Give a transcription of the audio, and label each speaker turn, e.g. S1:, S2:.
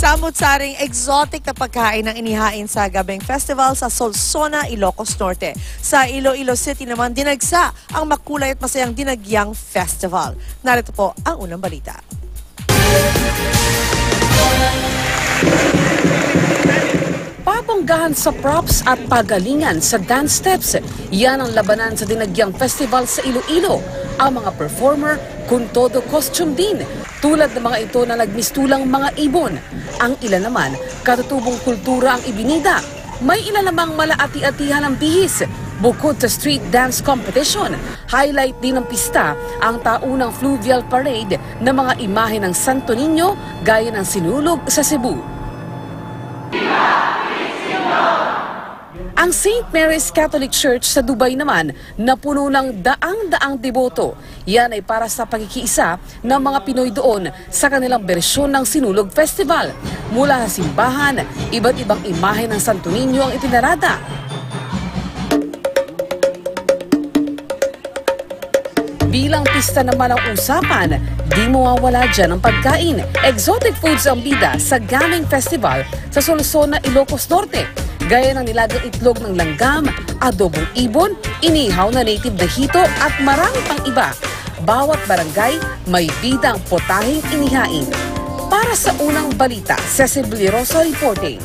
S1: Samut-saring exotic na pagkain ang inihain sa Gabing Festival sa Solsona, Ilocos Norte. Sa Iloilo City naman, dinagsa ang makulay at masayang Dinagyang Festival. Narito po ang unang balita.
S2: Pabonggahan sa props at pagalingan sa dance steps. Yan ang labanan sa Dinagyang Festival sa Iloilo. Ang mga performer, kung todo costume din. Tulad ng mga ito na nagmistulang mga ibon. Ang ilan naman, katutubong kultura ang ibinida. May ilan namang malaati-atihan ng bihis. Bukod sa street dance competition, highlight din ng pista ang taunang fluvial parade ng mga imahe ng Santo Niño gaya ng sinulog sa Cebu. Ang St. Mary's Catholic Church sa Dubai naman napuno ng daang-daang deboto. Yan ay para sa pagkikiisa ng mga Pinoy doon sa kanilang bersyon ng Sinulog Festival. Mula sa simbahan, iba't ibang imahe ng Santo Niño ang ipinarada. Bilang pista naman ang usapan, di mawawala dyan ang pagkain. Exotic foods ang bida sa Gaming Festival sa Solsona, Ilocos Norte. Gaya ng nilagang itlog ng langgam, adobong ibon, inihaw na native na hito at marami pang iba. Bawat barangay may bidang potahing inihain. Para sa unang balita, Ceci Biliroso reporting.